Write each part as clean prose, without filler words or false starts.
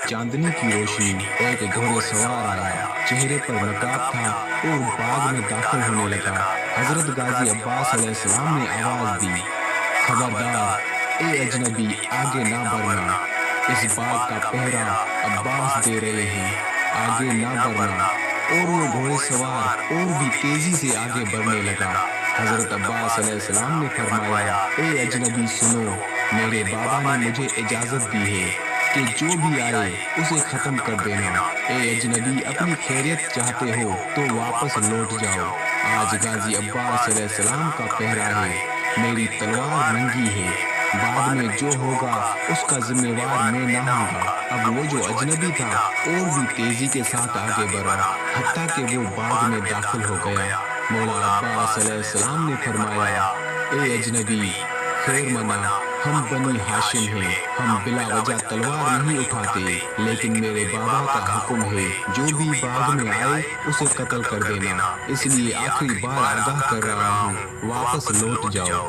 चांदनी की रोशनी। एक घोड़ेसवार आया, चेहरे पर नकाब था और बाग में दाखिल होने लगा। हजरत गाजी अब्बास अलैहिस्सलाम ने आवाज दी, खबरदार ए अजनबी, आगे ना बढ़ना, इस बाग का पहरा अब्बास दे रहे हैं, आगे ना बढ़ना। और वो घोड़ेसवार और भी तेजी से आगे बढ़ने लगा। हजरत अब्बास अलैहिस्सलाम ने फरमाया, ए अजनबी सुनो, मेरे बाबा ने मुझे इजाजत दी है कि जो भी आए उसे खत्म कर देना। ए अजनबी, अपनी खैरियत चाहते हो तो वापस लौट जाओ। आज गाजी अब्बास अलैहिस्सलाम का पहरा है, मेरी तलवार नंगी है, बाद में जो होगा उसका जिम्मेवार मैं ना हूँगा। अब वो जो अजनबी था और भी तेजी के साथ आगे बढ़ा, हत्ता कि वो बाग में दाखिल हो गया। मौला अब्बास अलैहिस्सलाम ने फरमाया, ए अजनबी, खैर मना, हम बनी हाशिम हैं, हम बिला वजह तलवार नहीं उठाते, लेकिन मेरे बाबा का हुक्म है, जो भी बाग में आए उसे कत्ल कर देना, इसलिए आखिरी बार आगाह कर रहा हूँ, वापस लौट जाओ।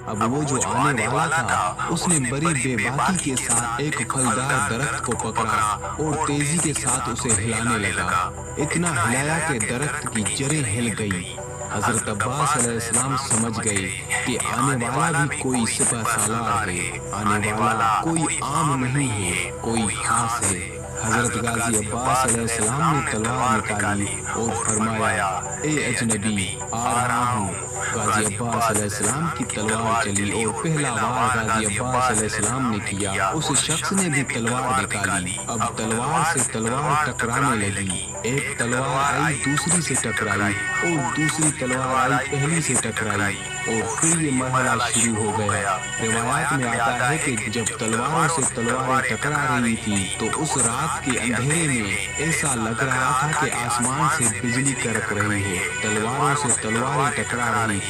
अब वो जो आने वाला था उसने बड़ी बेबाकी के साथ एक फलदार दरख्त को पकड़ा और तेजी के साथ उसे हिलाने लगा। इतना हिलाया कि दरख्त की जड़ें हिल गई। हजरत अब्बास अलैहिस्सलाम समझ गए कि आने वाला भी कोई सिपह सालार है, आने वाला कोई आम नहीं है, कोई खास है। हजरत गाजी अब्बास अलैहिस्सलाम ने तलवार निकाली और फरमाया, ए अजनबी, आ रहा हूँ। गाजी अब्बास अलैहिस्सलाम की तलवार चली और पहला वार गाजी अब्बास अलैहिस्सलाम ने किया, उस शख्स ने भी तलवार निकाली। अब तलवार से तलवार टकराने लगी, एक तलवार आई दूसरी से टकराई और दूसरी तलवार आई पहली से टकराई और फिर ये मरहला शुरू हो गया। रिवायात में आता है कि जब तलवारों से तलवारें टकरा रही थी तो उस रात के अंधेरे में ऐसा लग रहा था कि आसमान से बिजली कड़क रही है, तलवारों से तलवारें टकरा रही थी।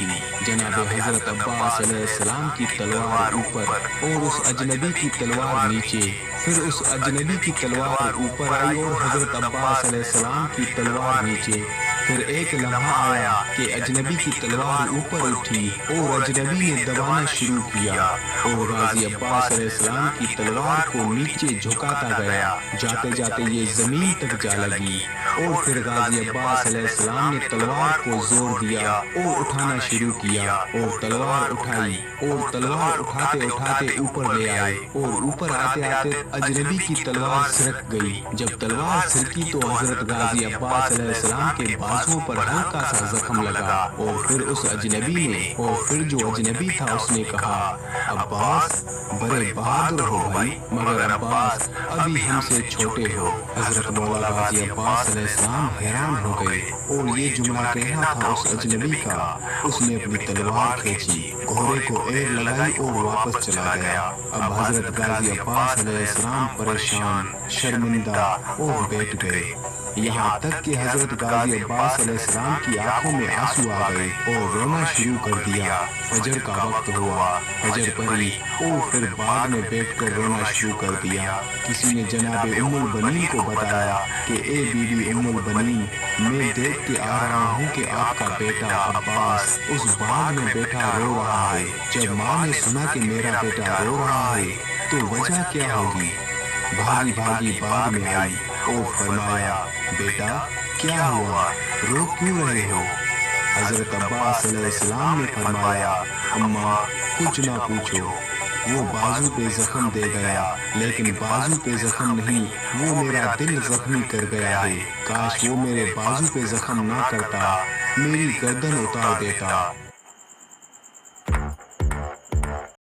जनाब हजरत अब्बास अलैहिस्सलाम की तलवार ऊपर और उस अजनबी की तलवार नीचे, फिर उस अजनबी की तलवार ऊपर आई और हजरत अब्बास अलैहिस्सलाम की तलवार नीचे। फिर एक लम्हा आया कि अजनबी की तलवार ऊपर उठी और अजनबी ने दबाना शुरू किया और गाजी अब्बास अलैहिस्सलाम की तलवार को नीचे झुकाता गया। जाते जाते ये जमीन तक जा लगी और फिर गाजी अब्बास अलैहिस्सलाम ने तलवार को जोर दिया और उठाना शुरू किया और तलवार उठाई और तलवार उठाते उठाते ऊपर ले आए और ऊपर आते आते अजनबी की तलवार सिरक गई। जब तलवार सिरकी तो हजरत गाजी अब्बास अलैहिस्सलाम के बाजुओं पर हल्का सा जख्म लगा और फिर उस अजनबी ने और फिर जो अजनबी था उसने कहा, अब्बास, बड़े बहादुर हो भाई, मगर अब्बास अभी हमसे छोटे हो। हजरत मौला गाजी अब्बास अलैहिस्सलाम हैरान हो गए और ये जुमला कहना था उस अजनबी का। उसने अपनी तलवार खींची, घोड़े को एड़ लगाई और वापस चला गया। अब हजरत गाजी अब्बास अलैहिस्सलाम परेशान, शर्मिंदा और बैठ गए। यहाँ तक कि हजरत गाजी अब्बास अलैहिस्सलाम की आंखों में आंसू आ गए और रोना शुरू कर दिया। फजर का वक्त हुआ, फजर पड़ी और फिर बाग में बैठकर रोना शुरू कर दिया। किसी ने जनाब उम्मुल बनीन को बताया कि ए बीबी उम्मुल बनीन, मैं देख के आ रहा हूँ कि आपका बेटा अब्बास उस बाग में बैठा रो रहा है। जब माँ ने सुना कि मेरा बेटा रो रहा है तो वजह क्या होगी? भागी भागी बाग में आई और फरमाया, बेटा क्या हुआ, रो क्यों रहे हो? हजरत अब्बास अलैहिस्सलाम ने फरमाया, अम्मा कुछ ना पूछो, वो बाजू पे जख्म दे गया, लेकिन बाजू पे जख्म नहीं, वो मेरा दिल जख्मी कर गया है। काश वो मेरे बाजू पे जख्म ना करता, मेरी गर्दन उतार देता।